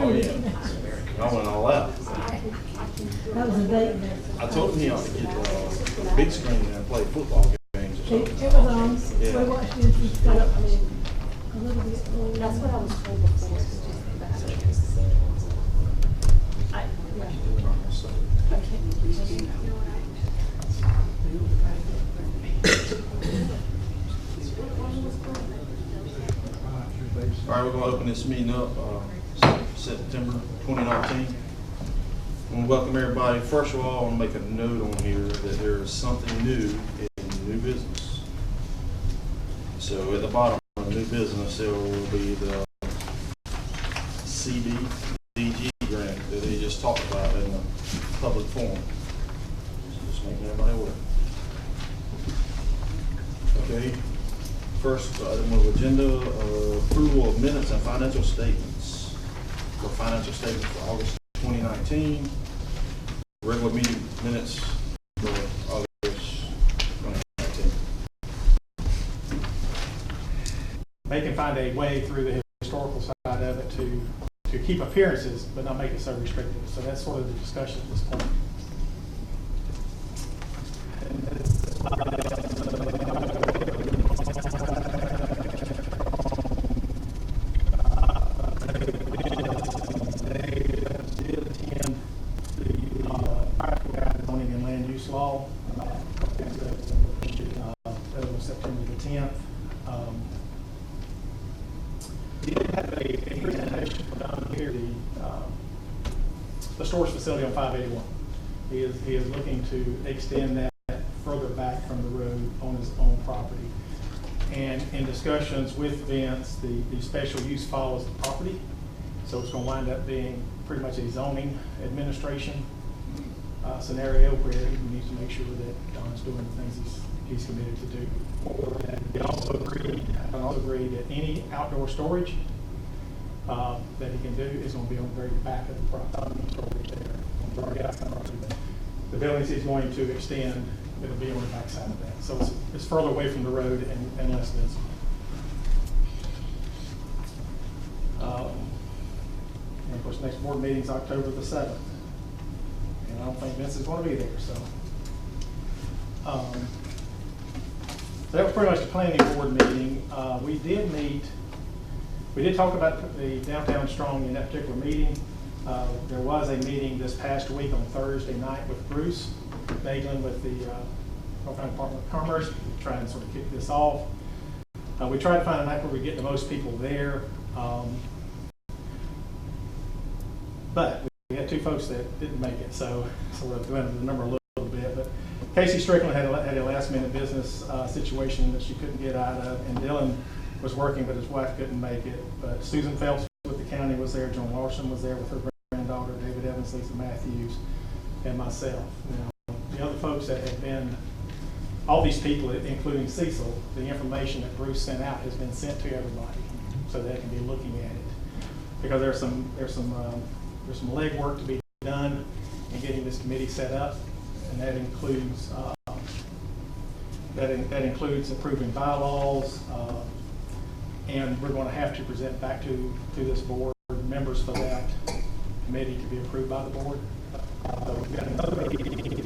Oh, yeah. I went all out. That was a date. I told him he ought to get the big screen there and play football games or It something. was on, Yeah. we watched it, it's got a little bit. That's what I was told before. All right, we're going to open this meeting up September 2019. I want to welcome everybody. First of all, I want to make a note on here that there is something new in new business. So at the bottom of new business, there will be the CDBG grant that they just talked about in the public forum. So just making everybody aware. Okay. First item of agenda, approval of minutes and financial statements. For financial statements for August 2019, regular meeting minutes for August 2019. They can find a way through the historical side of it to keep appearances, but not make it so restrictive. So that's sort of the discussion at this point. Zoning and land use law. That was September the 10th. We did have a presentation down here, the storage facility on 581. He is looking to extend that further back from the road on his own property. And in discussions with Vince, the special use follows the property. So it's going to wind up being pretty much a zoning administration scenario where he needs to make sure that Don's doing the things he's committed to do. And we also agreed that any outdoor storage that he can do is going to be on the very back of the property. The buildings he's going to extend, it'll be on the back side of that. So it's further away from the road and less dense. And of course, next board meeting is October the 7th. And I don't think Vince is going to be there, so. That was pretty much the planning board meeting. We did talk about the downtown strong in that particular meeting. There was a meeting this past week on Thursday night with Bruce Baglin with the North Carolina Department of Commerce, trying to sort of kick this off. We tried to find a night where we get the most people there. But we had two folks that didn't make it, so we're going to the number a little bit. But Casey Strickland had a last-minute business situation that she couldn't get out of, and Dylan was working, but his wife couldn't make it. But Susan Phelps with the county was there, Joan Larson was there with her granddaughter, David Evans, Lisa Matthews, and myself. Now, the other folks that have been, all these people, including Cecil, the information that Bruce sent out has been sent to everybody, so they can be looking at it. Because there's some legwork to be done in getting this committee set up, and that includes approving bylaws, and we're going to have to present back to this board members for that committee to be approved by the board. We've got another meeting.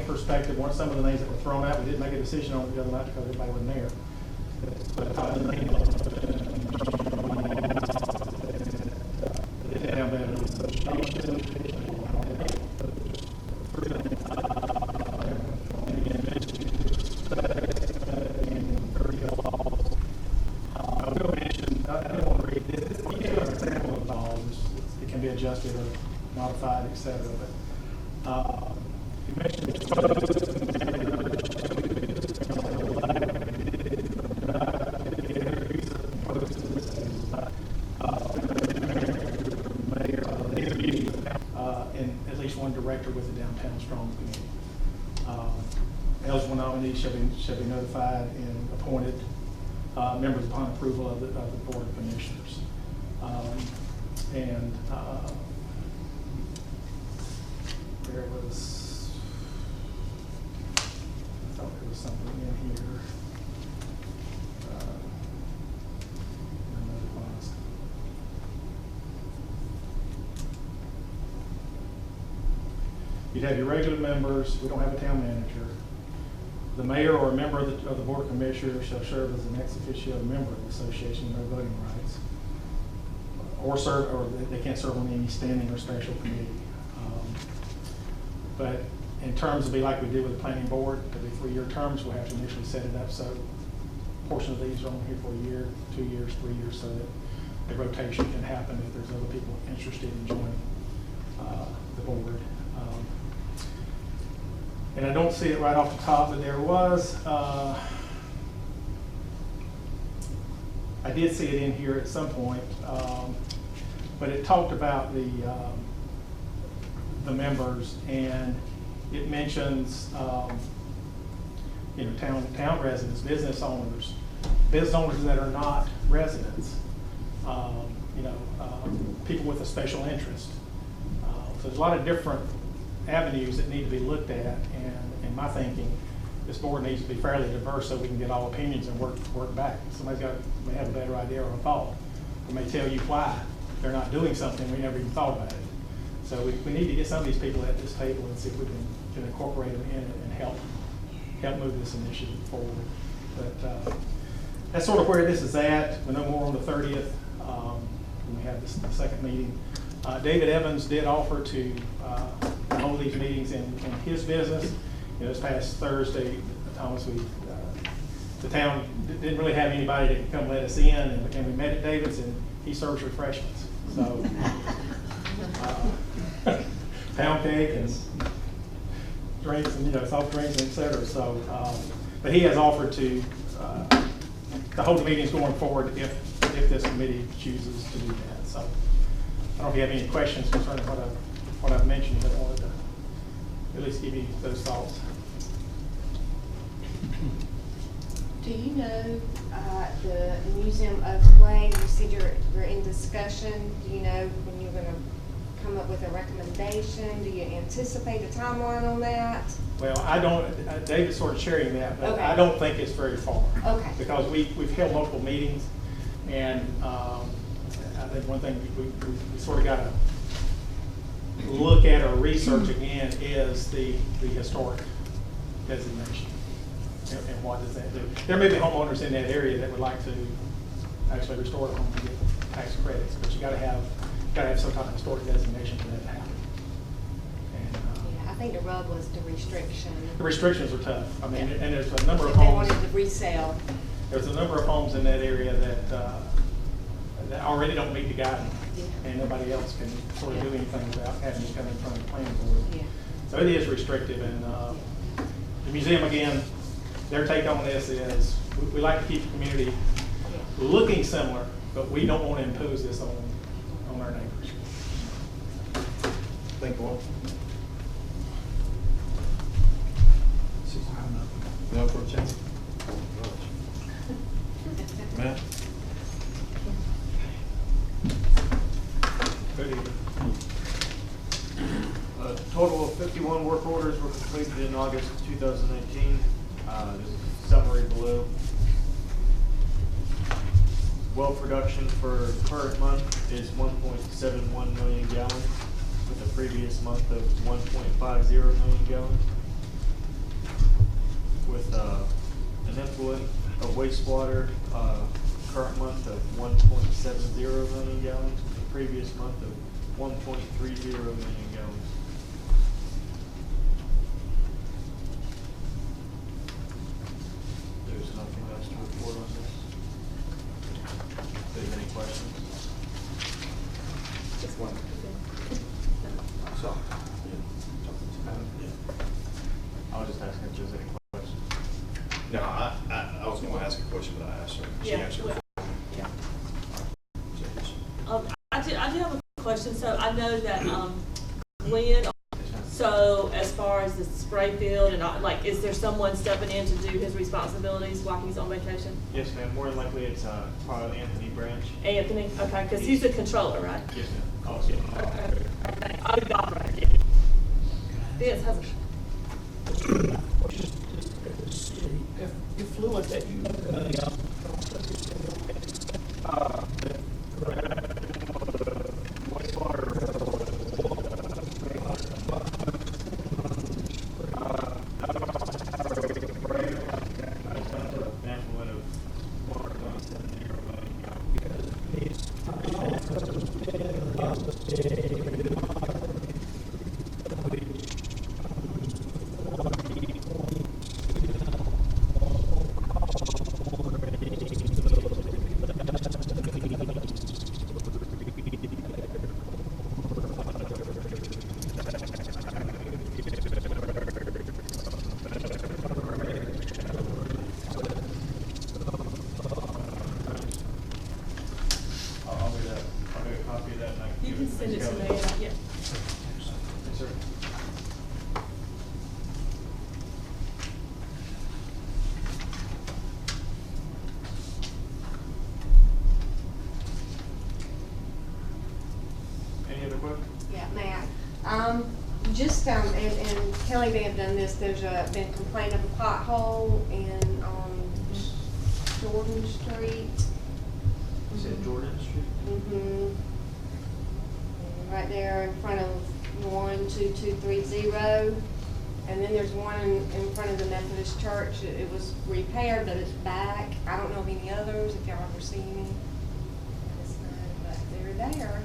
Perspective, some of the names that were thrown out, we didn't make a decision on it the other night because everybody wasn't there. It can be adjusted or modified, etc. But you mentioned least one director with the Downtown Strong Committee. Eligible nominees shall be notified and appointed members upon approval of the Board of Commissioners. There was, I thought there was something in here. You'd have your regular members. We don't have a town manager. The mayor or a member of the Board of Commissioners shall serve as an ex officio member of the association with no voting rights, or they can't serve on any standing or special committee. But in terms of be like we did with the planning board, there'll be 3-year terms. We'll have to initially set it up so a portion of these are on here for a year, 2 years, 3 years, so that the rotation can happen if there's other people interested in joining the board. And I don't see it right off the top, but there was, I did see it in here at some point, but it talked about the members, and it mentions, town residents, business owners that are not residents, people with a special interest. So there's a lot of different avenues that need to be looked at, and in my thinking, this board needs to be fairly diverse so we can get all opinions and work back. Somebody's may have a better idea or a thought, or may tell you why they're not doing something we never even thought about it. So we need to get some of these people at this table and see if we can incorporate them in it and help move this initiative forward. But that's sort of where this is at. We know more on the 30th when we have the second meeting. David Evans did offer to hold these meetings in his business. This past Thursday, Thomas, the town didn't really have anybody that could come let us in, and we met at David's, and he serves refreshments. So, pound cake and drinks, and soft drinks, and et cetera. So, but he has offered to hold the meetings going forward if this committee chooses to do that. So, I don't know if you have any questions concerning what I've mentioned, but I wanted to at least give you those thoughts. Do you know the museum overlay? You said you're in discussion. Do you know when you're going to come up with a recommendation? Do you anticipate a timeline on that? Well, I don't. David's sort of sharing that, but okay. I don't think it's very far. Okay. Because we've held multiple meetings, and I think one thing we sort of got to look at or research again is the historic designation. And what does that do? There may be homeowners in that area that would like to actually restore the home and get tax credits, but you got to have some kind of historic designation for that to happen. And, yeah, I think the rub was the restriction. the restrictions are tough. I mean, Yeah. and there's a number of If they homes. wanted to resell. There's a number of homes in that area that already don't meet the guidelines, Yeah. and nobody else can sort of do anything without having to come in front of the planning board. Yeah. So it is restrictive, and the museum, again, their take on this is we like to keep the community looking similar, but we don't want to impose this on our neighbors. Thank you all. No for a change. Matt? Good evening. A total of 51 work orders were completed in August of 2019. There's a summary below. Well production for current month is 1.71 million gallons, with the previous month of 1.50 million gallons. With an influent of wastewater, current month of 1.70 million gallons, with the previous month of 1.30 million gallons. There's nothing else to report on this. If there's any questions? Just one. So, I was just asking if there's any questions. no, I was going to ask a question, but I asked her. She answered. Yeah. I do have a question. So I know that Glenn So as far as the spray field and like, is there someone stepping in to do his responsibilities while he's on vacation? Yes, ma'am. More than likely, it's probably Anthony Branch. Anthony, okay, because he's the controller, right? Yes, ma'am. Also. Okay. I'll be gone right here. Yes, has If fluid that you You can send it to me, yeah. Yes, sir. Any other questions? Yeah, Matt. And Kelly may have done this, there's been complaint of a pothole in, Jordan Street. You said Jordan Street? Mm-hmm. Right there in front of 12230. And then there's one in front of the Methodist Church. It was repaired, but it's back. I don't know of any others, if y'all ever seen any. Let us know, but they're there.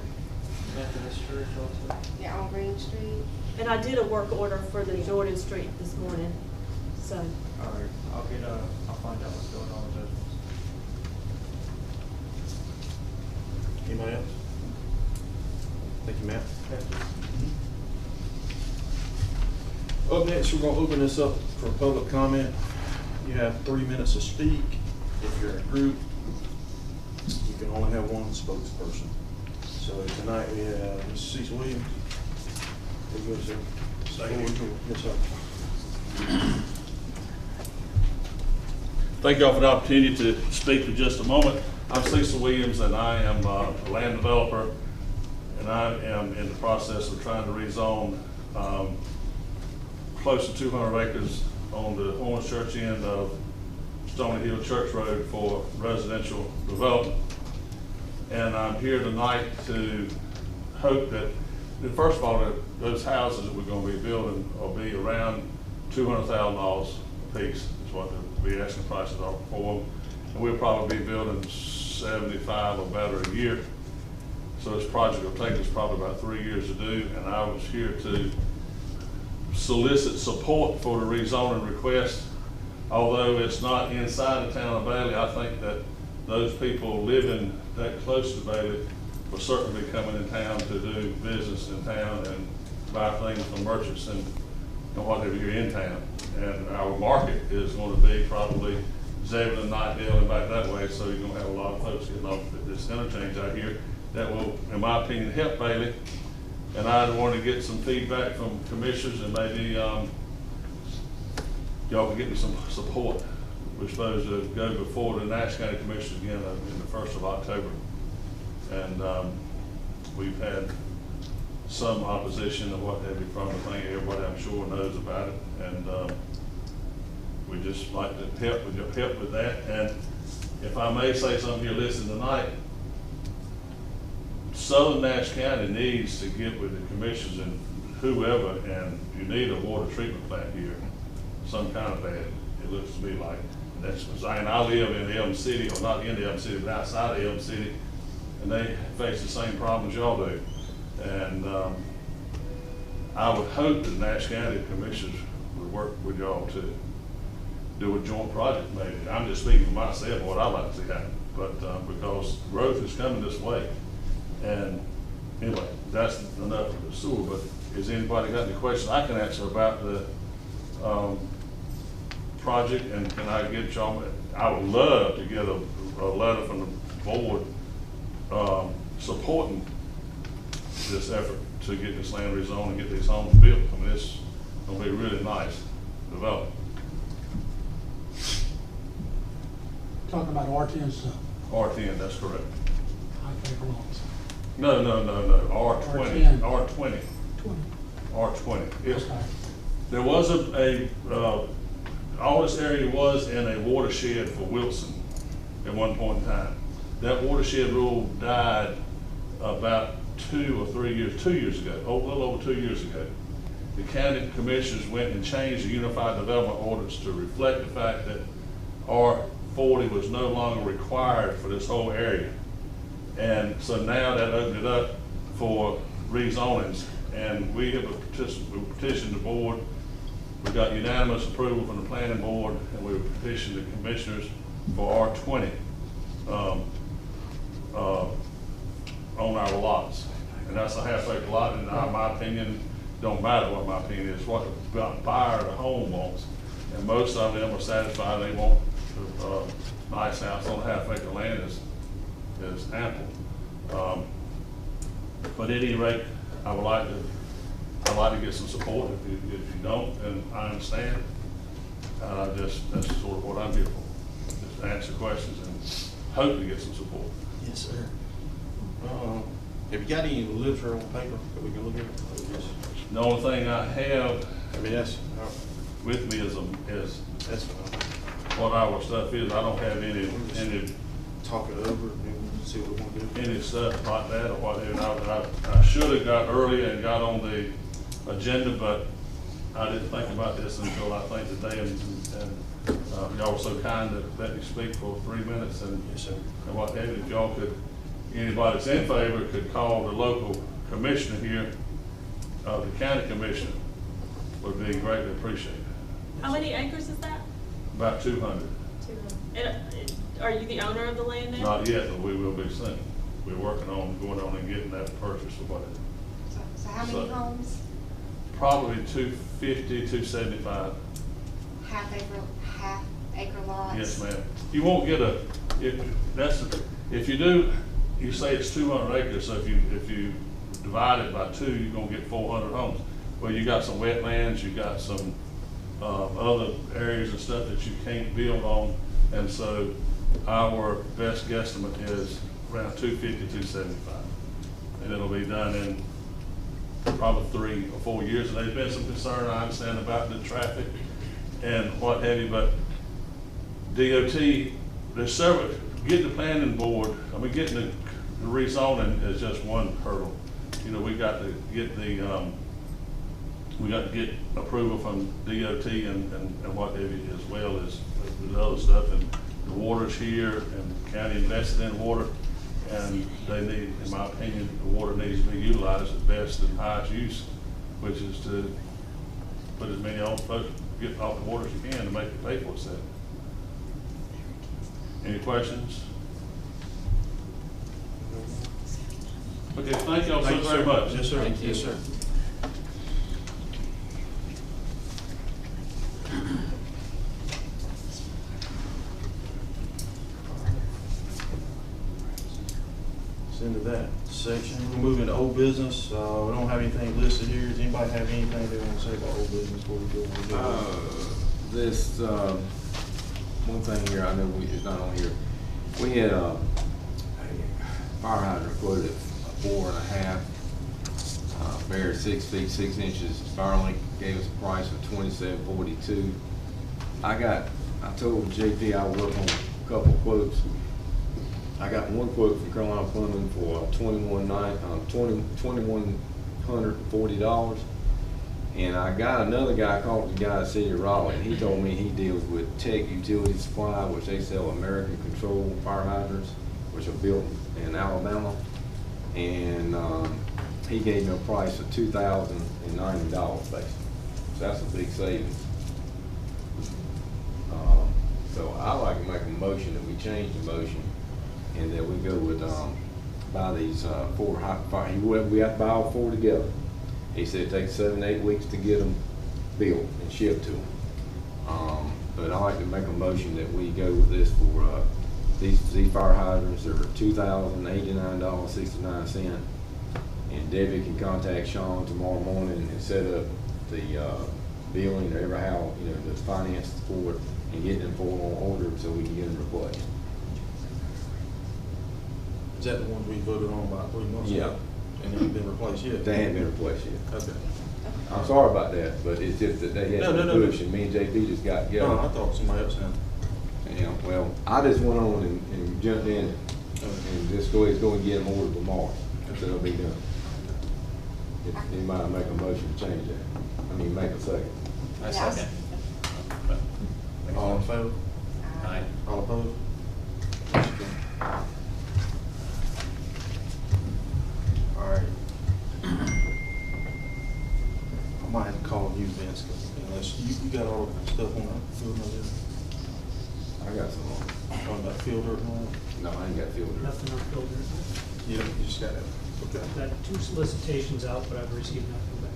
Methodist Church also. Yeah, on Green Street. And I did a work order for the Jordan Street this morning, so. All right, I'll find out what's going on with those. Anybody else? Thank you, Matt. Up next, we're gonna open this up for public comment. You have 3 minutes to speak. If you're in a group, you can only have one spokesperson. So tonight we have Mr. Cecil Williams. There you go, sir. Yes, sir. Thank y'all for the opportunity to speak for just a moment. I'm Cecil Williams, and I am a land developer, and I am in the process of trying to rezone close to 200 acres on the Orange Church end of Stony Hill Church Road for residential development. And I'm here tonight to hope that, first of all, that those houses that we're going to be building will be around $200,000 a piece, is what the asking prices are for them. And we'll probably be building 75 or better a year. So this project will take us probably about 3 years to do, and I was here to solicit support for the rezoning request. Although it's not inside the town of Bailey, I think that those people living that close to Bailey will certainly be coming in town to do business in town and buy things from merchants and whatever you're in town. And our market is going to be probably Zebulon and Knightdale and back that way, so you're going to have a lot of folks getting off at this interchange out here that will, in my opinion, help Bailey. And I want to get some feedback from commissioners, and maybe y'all can get me some support. We're supposed to go before the Nash County Commission again in the 1st of October. And we've had some opposition of what have you from the thing. Everybody, I'm sure, knows about it. And we just like to help with that. And if I may say something here, listen tonight, Southern Nash County needs to get with the commissioners and whoever, and you need a water treatment plant here, some kind of bad, it looks to me like. That's what I'm saying. I live in Elm City, or not in Elm City, but outside of Elm City, and they face the same problems y'all do. And I would hope that Nash County commissioners would work with y'all to do a joint project maybe. I'm just speaking for myself, what I'd like to see happen, but because growth is coming this way. And anyway, that's enough of the sewer, but has anybody got any questions I can answer about the project? And can I get y'all, I would love to get a letter from the board supporting this effort to get this land rezoned and get these homes built. I mean, it's gonna be really nice development. Talking about R10 stuff, R10, that's correct. high favor lots. No, R20, R20, 20. R20. It's, Okay. there was all this area was in a watershed for Wilson at one point in time. That watershed rule died about 2 or 3 years, 2 years ago, a little over 2 years ago. The county commissioners went and changed the Unified Development Ordinance to reflect the fact that R40 was no longer required for this whole area. And so now that opened it up for rezonings, and we have petitioned the board. We got unanimous approval from the planning board, and we petitioned the commissioners for R20 on our lots. And that's a half acre lot, and in my opinion, don't matter what my opinion is, what the buyer of the home wants. And most of them are satisfied, they want a nice house on half acre land is ample. But at any rate, I'd like to get some support. If you don't, then I understand. That's sort of what I'm here for. Just answer questions and hope to get some support. Yes, sir. Have you got any literature on paper that we can look at? The only thing I have I mean, that's with me is that's fine. what our stuff is. I don't have any Talk it over and see what we want to do. any stuff like that or whatever. I should have got earlier and got on the agenda, but I didn't think about this until I think today, and y'all were so kind to let me speak for 3 minutes and, Yes, sir. and what have you. If y'all could, anybody that's in favor could call the local commissioner here, the county commissioner, would be greatly appreciated. How many acres is that? About 200. And are you the owner of the land now? Not yet, but we will be soon. We're working on going on and getting that purchase or whatever. So how many So- homes? Probably 250, 275. Half acre lots? Yes, ma'am. You won't get if you do, you say it's 200 acres, so if you divide it by 2, you're gonna get 400 homes. Well, you got some wetlands, you got some other areas and stuff that you can't build on, and so our best guesstimate is around 250, 275. And it'll be done in probably 3 or 4 years. And there's been some concern, I understand, about the traffic and what have you, but DOT, there's several, getting the planning board, getting the rezoning is just one hurdle. You know, we got to get approval from DOT and what have you, as well as the other stuff, and the water's here, and the county invested in water, and they need, in my opinion, the water needs to be utilized at best and highest use, which is to put as many old folks, get off the water as you can to make it pay for itself. Any questions? Okay, thank y'all so very much. Yes, sir. Yes, sir. Into that section. We'll move into old business. We don't have anything listed here. Does anybody have anything they want to say about old business before we go? This, one thing here, I know it's not on here. We had a fire hydrant quoted at 4.5, buried 6 feet 6 inches. Starlink gave us a price of $27.42. I told JP I would work on a couple of quotes. I got one quote from Carolina Plumbing for $2,140, and I got another guy, called the guy at the city of Raleigh, and he told me he deals with Tech Utility Supply, which they sell American Control fire hydrants, which are built in Alabama, and he gave me a price of $2,090 basically. So that's a big savings. So I like to make a motion that we change the motion, and that we go with, buy these 4 hot fire, we have to buy all 4 together. He said it takes 7 to 8 weeks to get them built and shipped to them. But I like to make a motion that we go with this for, these fire hydrants are $2,089.69. And Debbie can contact Sean tomorrow morning and set up the billing or ever how, you know, the finance for it and get them for on order so we can get them replaced. Is that the ones we voted on about 3 months Yeah. ago? And they haven't been replaced yet? They haven't been replaced yet. Okay. I'm sorry about that, but it's just that they had No, to no, no. push and me and JP just got together. No, I thought somebody else had. Yeah, well, I just went on and jumped in and just go and get them ordered tomorrow. So it'll be done. If anybody make a motion to change that, I mean, make a second. Yeah. All in favor? Aye. All opposed? All right. I might have to call you, Vince, 'cause unless you got all the stuff on that field over there. I got some more. Talking about field dirt and all that? No, I ain't got filters. Nothing on filters. Yeah, you just got it. Okay. I've got 2 solicitations out, but I've received nothing back.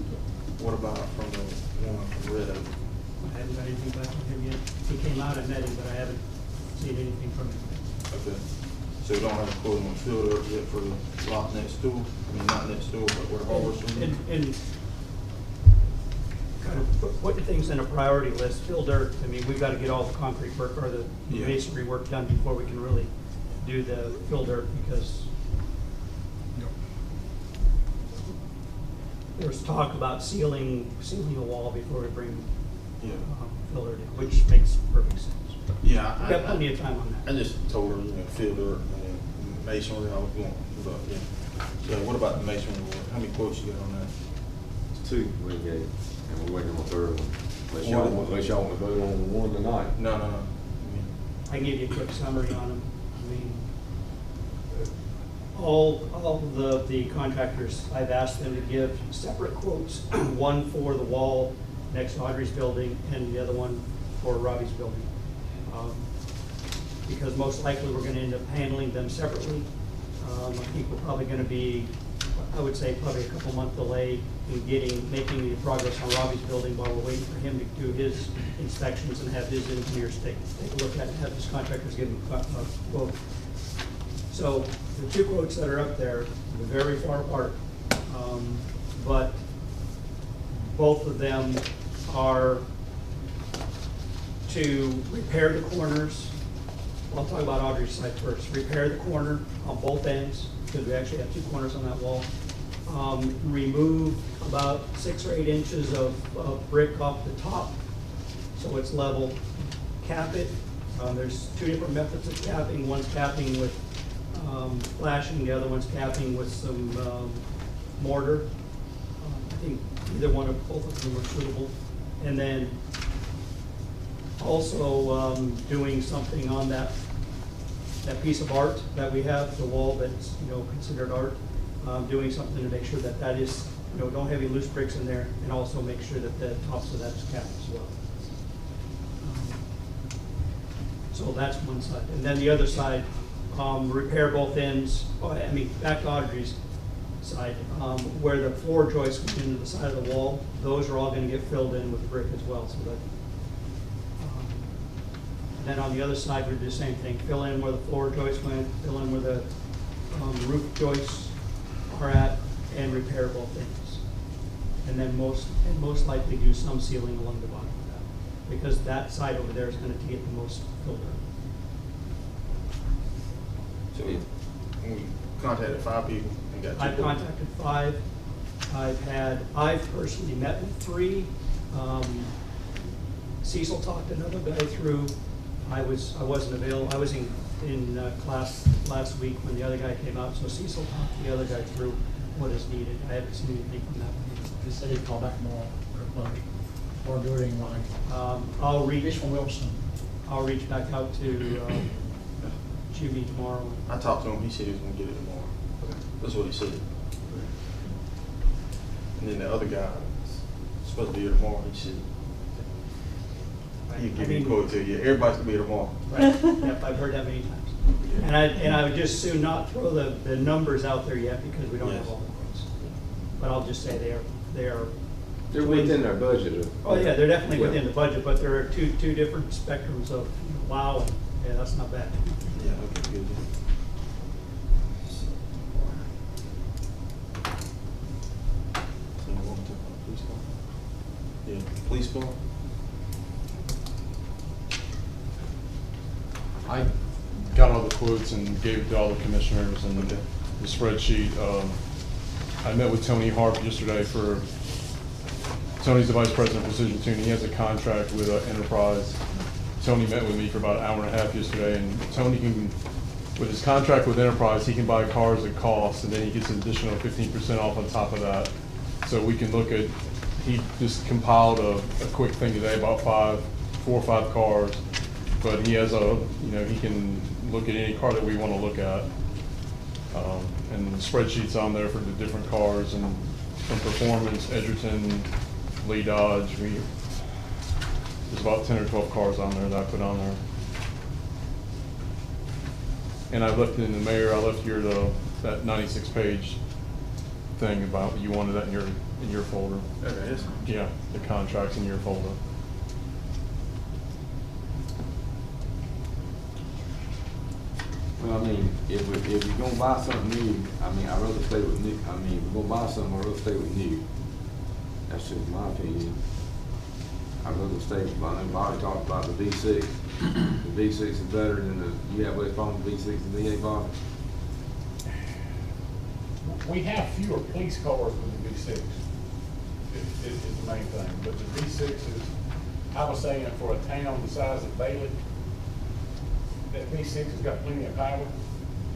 What about from the one from Red Oak? I haven't got anything back from him yet. He came out and met him, but I haven't seen anything from him. Okay. So we don't have a quote on field dirt yet for the lot next door? I mean, not next door, but where Harvard's from? And kind of putting things in a priority list, fill dirt, I mean, we've got to get all the concrete work or the Yeah. masonry work done before we can really do the fill dirt, because there's talk about sealing a wall before we bring Yeah. fill dirt in, which makes perfect sense. Yeah, We've got plenty of time on I that. just told her, you know, field dirt and masonry, I was going, but, yeah. So what about the masonry work? How many quotes you got on that? It's 2 we gave, and we're waiting on a third one. Unless y'all want to vote on one tonight. No. I mean, I can give you a quick summary on them. I mean, all the contractors, I've asked them to give separate quotes, one for the wall next to Audrey's building and the other one for Robbie's building. Because most likely we're gonna end up handling them separately. I think we're probably gonna be, I would say, probably a couple month delay in making the progress on Robbie's building while we're waiting for him to do his inspections and have his engineers take a look at it, have his contractors give him a quote. So the 2 quotes that are up there, they're very far apart, but both of them are to repair the corners. I'll talk about Audrey's side first. Repair the corner on both ends, because we actually have 2 corners on that wall. Remove about 6 or 8 inches of brick off the top, so it's level. Cap it. There's 2 different methods of capping. One's capping with flashing, the other one's capping with some mortar. I think both of them are suitable. And then also doing something on that piece of art that we have, the wall that's, you know, considered art. Doing something to make sure that that is, you know, don't have any loose bricks in there, and also make sure that the tops of that's capped as well. So that's one side. And then the other side, repair both ends, back to Audrey's side, where the floor joists come into the side of the wall, those are all gonna get filled in with brick as well, so that. Then on the other side, we do the same thing, fill in where the floor joists went, fill in where the roof joists are at, and repair both ends. And then most likely do some sealing along the bottom of that, because that side over there is gonna get the most filled in. so we contacted 5 people and got 2 I've quotes. contacted 5. I've personally met with 3. Cecil talked another guy through. I wasn't available. I was in class last week when the other guy came out, so Cecil talked the other guy through what is needed. I haven't seen anything from that one. They said he'd call back tomorrow, or do it like, I'll reach reach from Wilson. back out to Jimmy tomorrow. I talked to him, he said he was gonna get it tomorrow. That's what he said. And then the other guy is supposed to be here tomorrow, he said, he'd give me a quote to you. Everybody's gonna be here tomorrow. Right, yep, I've heard that many times. And I would just soon not throw the numbers out there yet, because we don't have Yes. all the quotes. But I'll just say they are. They're within their budget. Oh, yeah, they're definitely Yeah. within the budget, but there are two different spectrums of, wow, and, yeah, that's not bad. Yeah, okay, good. Yeah, police car? I got all the quotes and gave it to all the commissioners and the spreadsheet. I met with Tony Harp yesterday Tony's the vice president of Precision Tuning. He has a contract with Enterprise. Tony met with me for about an hour and a half yesterday, and Tony can, with his contract with Enterprise, he can buy cars at cost, and then he gets an additional 15% off on top of that. So we can look at, he just compiled a quick thing today about 4 or 5 cars, but he has he can look at any car that we want to look at. And the spreadsheet's on there for the different cars, and from Performance, Edgerton, Lee Dodge, there's about 10 or 12 cars on there that I put on there. And I left in the mayor, I left here that 96-page thing about, you wanted that in your folder. Okay, yes. Yeah, the contract's in your folder. Well, I mean, if you're gonna buy something new, I mean, I'd rather stay with new. I mean, if we're gonna buy something, I'd rather stay with new. That's just my opinion. I'd rather stay with, I know Bobby talked about the V6. The V6 is better than you have less problem with V6 and V8, Bobby? We have fewer police cars with the V6, is the main thing, but the V6 is, I was saying for a town the size of Bailey, that V6 has got plenty of power.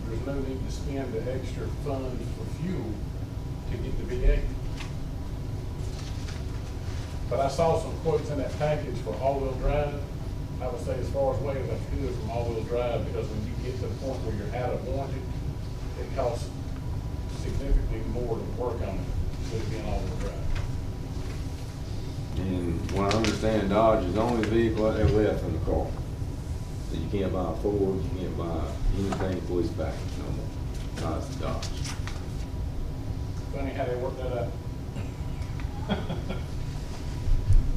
There's no need to spend the extra funds for fuel to get the V8. But I saw some quotes in that package for all-wheel drive. I would say as far as away as I could from all-wheel drive, because when you get to the point where you're out of warranty, it costs significantly more to work on it than it being all-wheel drive. And what I understand, Dodge is the only vehicle out there left in the car. So you can't buy a Ford, you can't buy anything police package no more. Besides the Dodge. Funny how they work that out.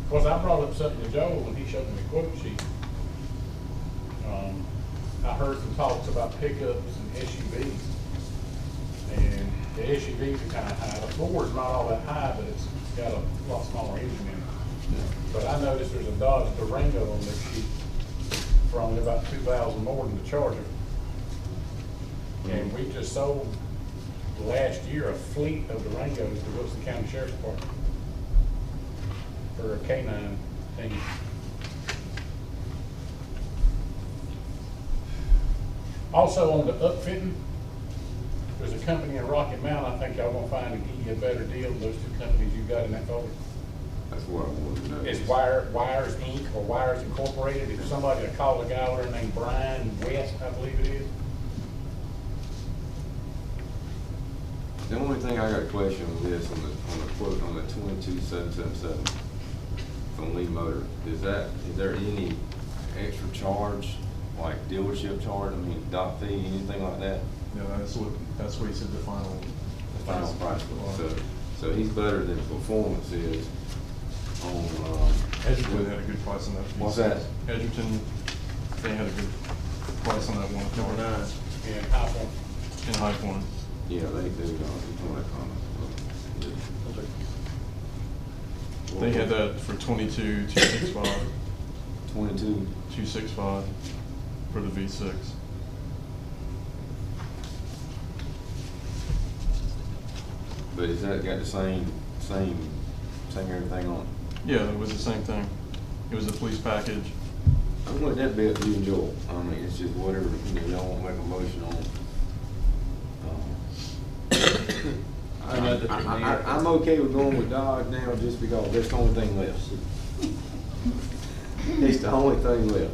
Of course, I brought up something to Joel when he showed me the quote sheet. I heard some talks about pickups and SUVs. And the SUVs are kind of high. The Ford's not all that high, but it's got a lot smaller engine in it. Yeah. But I noticed there's a Dodge Durango on this sheet for only about $2,000 more than the Charger. And we just sold last year a fleet of Durangos to Wilson County Sheriff's Department for a K9 team. Also on the upfitting, there's a company in Rocky Mount I think y'all gonna find to give you a better deal than those 2 companies you got in that folder. That's what I wanted to know. It's Wires Inc. or Wires Incorporated. If somebody to call a guy over there named Brian West, I believe it is. The only thing I got a question on this, on the quote on the 22777 from Lee Motor, is there any extra charge, like dealership charge? I mean, dock fee, anything like that? Yeah, that's what he said the final Price was. So he's better than Performance is on. Edgerton had a good price on that. What's that? Edgerton, they had a good price on that one. Number 9. And High Point. In High Point. Yeah, they do. They had that for 22,265. 22. 265 for the V6. But is that got the same everything on it? Yeah, it was the same thing. It was a police package. I'm letting that be up to you and Joel. I mean, it's just whatever, y'all want to make a motion on. I know that the mayor- I'm okay with going with Dodge now just because that's the only thing left. It's the only thing left.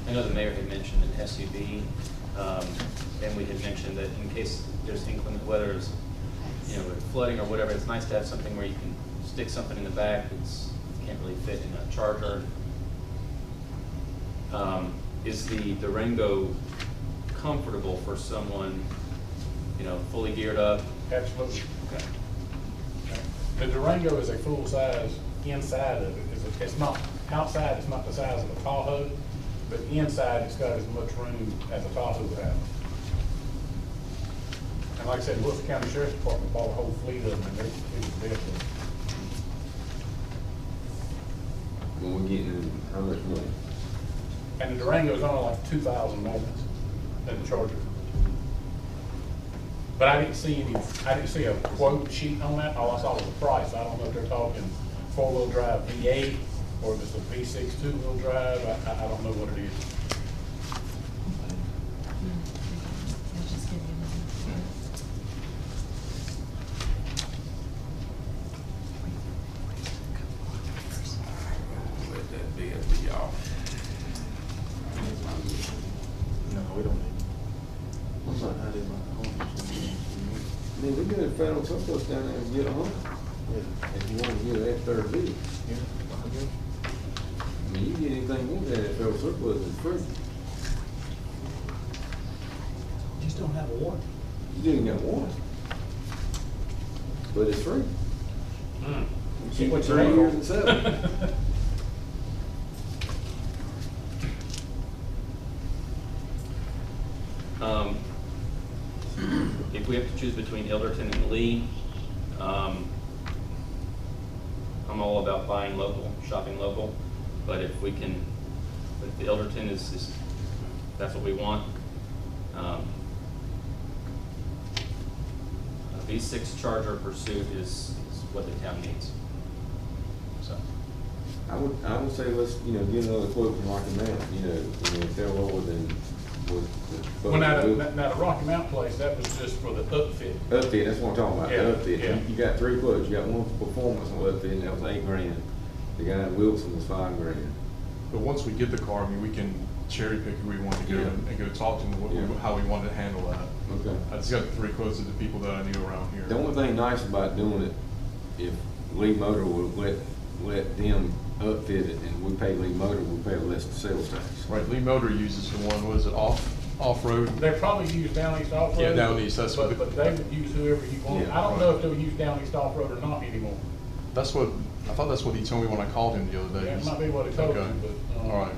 I know the mayor had mentioned an SUV, and we had mentioned that in case there's inclement weather, with flooding or whatever, it's nice to have something where you can stick something in the back that's can't really fit in a Charger. Is the Durango comfortable for someone, fully geared up? Absolutely. Okay. The Durango is a full size inside of it. It's not, outside it's not the size of a Tahoe, but inside it's got as much room as a Tahoe would have. And like I said, Wilson County Sheriff's Department bought a whole fleet of them, and it was built. when we're getting how much money? And the Durango's only like 2,000 more than the Charger. But I didn't see a quote sheet on that. All I saw was the price. I don't know if they're talking 4-wheel drive V8 or if it's a V6 2-wheel drive. I don't know what it is. Let that be up to y'all. No, we don't need. What's that? How did my home? I mean, we get a federal surplus down there and get a home. Yeah. If you want to get an extra vehicle. Yeah. I mean, you get anything more than that federal surplus is free. Just don't have a warranty. You didn't get one. But it's free. See Keep what it you 3 know. years and 7. If we have to choose between Elderton and Lee, I'm all about buying local, shopping local, but if we can, if the Elderton is that's what we want. A V6 Charger Pursuit is what the town needs. So. I would say let's, get another quote from Rocky Mountain, if they're lower than what the. Well, now the Rocky Mountain place, that was just for the upfit. Upfit, that's what I'm talking about, Yeah, the upfit. yeah. You got 3 quotes, you got one for performance on upfit, and that was $8,000. The guy in Wilson was $5,000. But once we get the car, I mean, we can cherry pick who we want to go Yeah. and go talk to them, Yeah. how we want to handle that. Okay. I just got 3 quotes of the people that I knew around here. The only thing nice about doing it, if Lee Motor would let them upfit it and we pay Lee Motor, we pay less sales tax. Right, Lee Motor uses the one, was it off-road? They probably use Down East Off-Road. Yeah, Down East, that's what But they would use whoever you want. Yeah, I don't right. know if they'll use Down East Off-Road or not anymore. I thought that's what he told me when I called him the other day. Yeah, it might be what he told Okay. you, but, All right.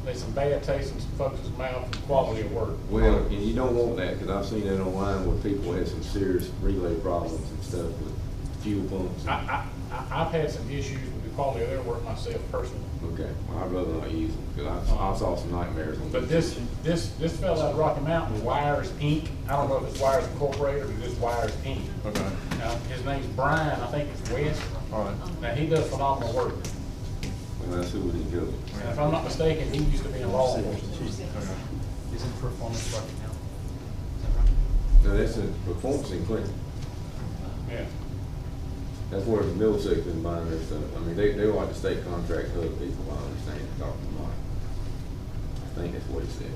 there's some bad taste in some folks' mouth and quality of work. Well, and you don't want that, because I've seen that online where people had some serious relay problems and stuff with fuel pumps. I've had some issues with the quality of their work myself personally. Okay, well, I'd rather not use them, because I saw some nightmares on But these. this fellow out of Rocky Mountain, Wires Inc., I don't know if it's Wires Incorporated or just Wires Inc. Okay. Now, his name's Brian, I think it's West. All right. Now, he does phenomenal work. Well, that's who we didn't go with. And if I'm not mistaken, he used to be in law enforcement. Okay. Is it performance right now? No, that's a performance in Clinton. Yeah. That's where the Middlesex been buying their stuff. I mean, they like the state contract hub people, I understand, talking to Mike. I think that's what he said.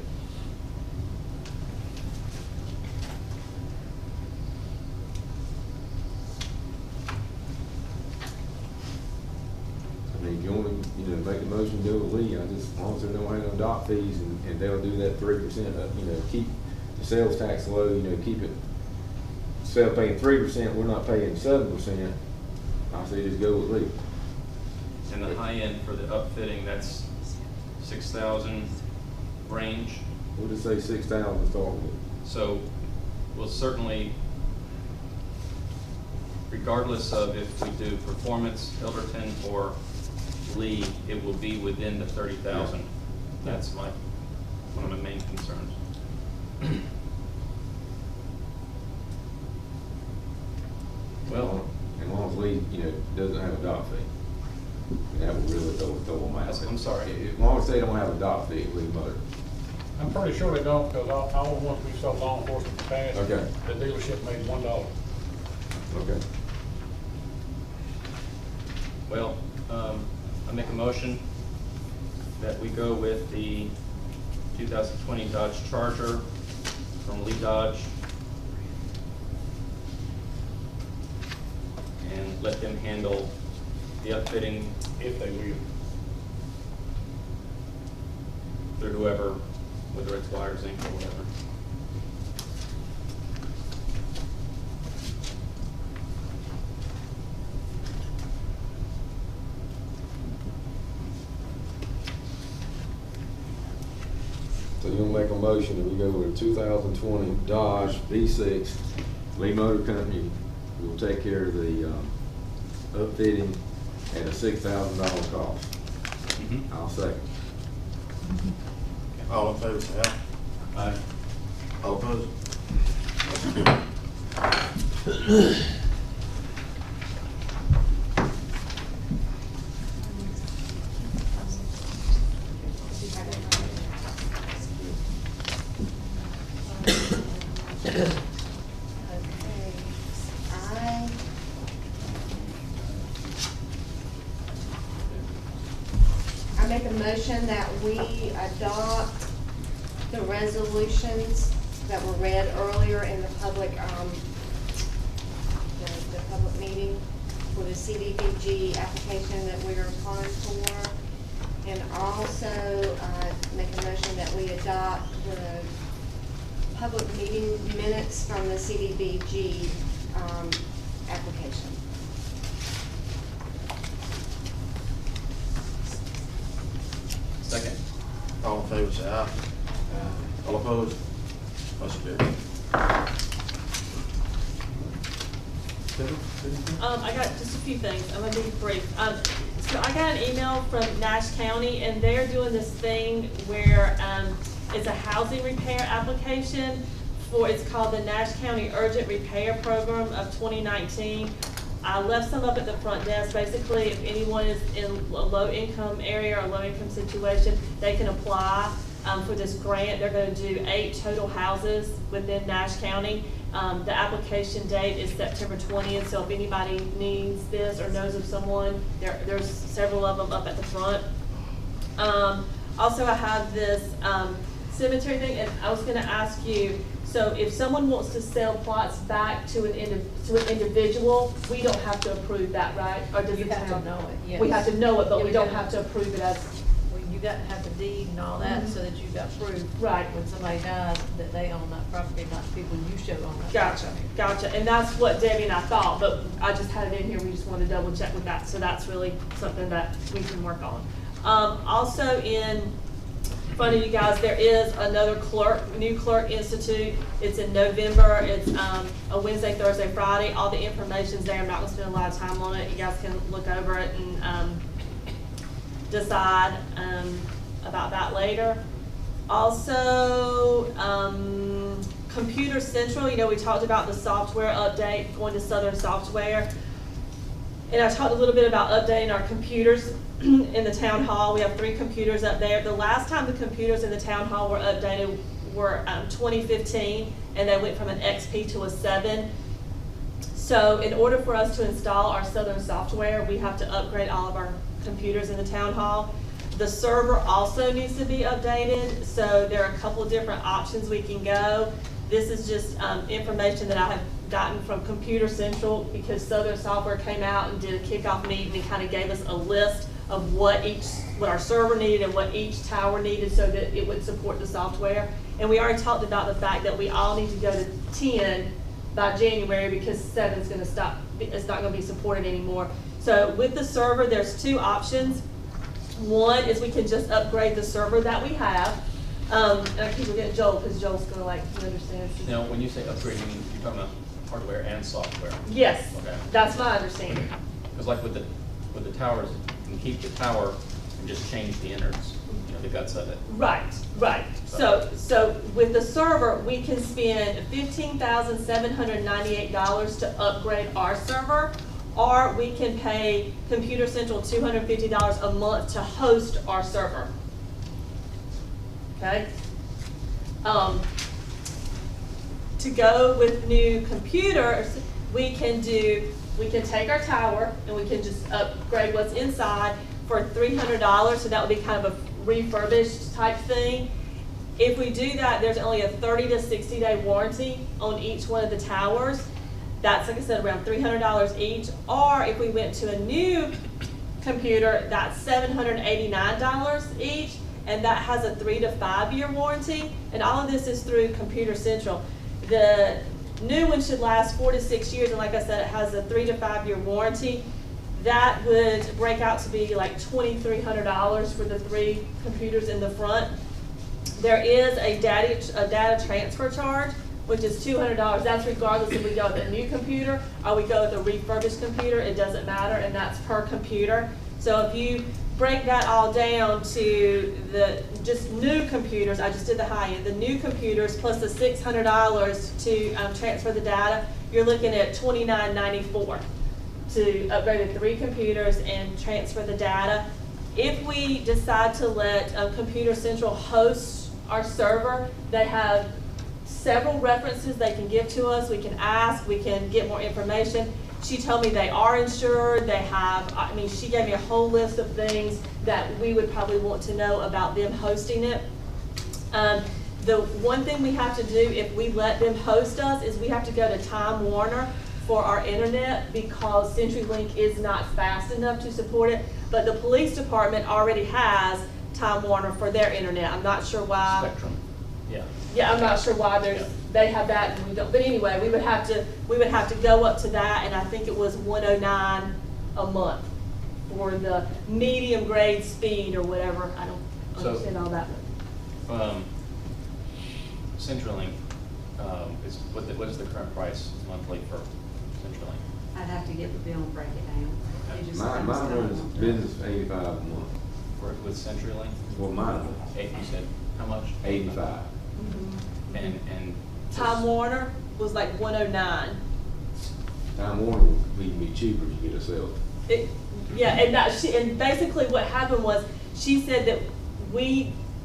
I mean, if you want to, make a motion to go with Lee, as long as there don't have no dock fees and they'll do that 3%, keep the sales tax low, keep it, instead of paying 3%, we're not paying 7%. I say just go with Lee. And the high end for the upfitting, that's 6,000 range. We'll just say 6,000 to start with. So we'll certainly, regardless of if we do performance, Elderton, or Lee, it will be within the 30,000. That's one of my main concerns. Well, as long as Lee, doesn't have a dock fee. That would really throw them out. I'm sorry. As long as they don't have a dock fee, Lee Motor. I'm pretty sure they don't, because all the ones we sold law enforcement in the past, Okay. the dealership made $1. Okay. Well, I make a motion that we go with the 2020 Dodge Charger from Lee Dodge and let them handle the upfitting If they will. through whoever, whether it's Wires Inc. or whatever. So you'll make a motion that we go with a 2020 Dodge V6. Lee Motor Company will take care of the upfitting at a $6,000 cost. I'll second. All in favor, say aye. Aye. All opposed? Motion carried. Okay, I make a motion that we adopt the resolutions that were read earlier in the public, the public meeting for the CDBG application that we are applying for. And also, make a motion that we adopt the public meeting minutes from the CDBG, application. Second. All in favor, say aye. All opposed? Motion carried. I got just a few things. I'm gonna be brief. So I got an email from Nash County, and they're doing this thing where, it's a housing repair application for, it's called the Nash County Urgent Repair Program of 2019. I left some up at the front desk. Basically, if anyone is in a low-income area or low-income situation, they can apply for this grant. They're going to do 8 total houses within Nash County. The application date is September 20th, so if anybody needs this or knows of someone, there's several of them up at the front. Also, I have this cemetery thing, and I was going to ask you, so if someone wants to sell plots back to an individual, we don't have to approve that, right? Or does You the have town? to know it, yes. We have to know it, but Yeah, we we don't gotta- have to approve it as, Well, you got to have the deed and all that so that you got proof. Right. When somebody dies, that they own that property, not the people you showed on that. gotcha, gotcha. And that's what Debbie and I thought, but I just had it in here, we just wanted to double check with that. So that's really something that we can work on. Also in front of you guys, there is another new clerk institute. It's in November. It's a Wednesday, Thursday, Friday. All the information's there. I'm not gonna spend a lot of time on it. You guys can look over it and decide about that later. Also, Computer Central, you know, we talked about the software update, going to Southern Software. And I talked a little bit about updating our computers in the town hall. We have 3 computers up there. The last time the computers in the town hall were updated were 2015, and they went from an XP to a 7. So in order for us to install our Southern Software, we have to upgrade all of our computers in the town hall. The server also needs to be updated, so there are a couple of different options we can go. This is just information that I have gotten from Computer Central, because Southern Software came out and did a kickoff meeting and kind of gave us a list of what our server needed and what each tower needed so that it would support the software. And we already talked about the fact that we all need to go to 10 by January because 7 is going to stop, it's not going to be supported anymore. So with the server, there's 2 options. One is we can just upgrade the server that we have. And I keep looking at Joel because Joel's going to like, he understands. Now, when you say upgrading, you're talking about hardware and software? Yes, Okay. that's my understanding. Because like with the towers, you can keep the tower and just change the innards, you know, the guts of it. Right, right. So with the server, we can spend $15,798 to upgrade our server, or we can pay Computer Central $250 a month to host our server. Okay? To go with new computers, we can take our tower and we can just upgrade what's inside for $300, so that would be kind of a refurbished type thing. If we do that, there's only a 30 to 60 day warranty on each one of the towers. That's, like I said, around $300 each. Or if we went to a new computer, that's $789 each, and that has a 3 to 5 year warranty. And all of this is through Computer Central. The new one should last 4 to 6 years, and like I said, it has a 3 to 5 year warranty. That would break out to be like $2,300 for the 3 computers in the front. There is a data transfer charge, which is $200. That's regardless if we go with a new computer or we go with a refurbished computer. It doesn't matter, and that's per computer. So if you break that all down to the just new computers, I just did the high end, the new computers plus the $600 to transfer the data, you're looking at $29.94 to upgrade the 3 computers and transfer the data. If we decide to let Computer Central host our server, they have several references they can give to us. We can ask, we can get more information. She told me they are insured, they have, I mean, she gave me a whole list of things that we would probably want to know about them hosting it. The one thing we have to do if we let them host us is we have to go to Time Warner for our internet because CenturyLink is not fast enough to support it. But the police department already has Time Warner for their internet. I'm not sure why. Spectrum, yeah. Yeah, I'm not sure why they have that and we don't. But anyway, we would have to go up to that, and I think it was $109 a month for the medium grade speed or whatever. I don't understand all that. CenturyLink what is the current price monthly for CenturyLink? I'd have to get the bill and break it down. It just Mine comes runs down. business 85 a month. With CenturyLink? Well, mine, You said, how much? 85. And Time Warner was like $109. Time Warner will be cheaper if you get a cell. Yeah, and basically what happened was she said that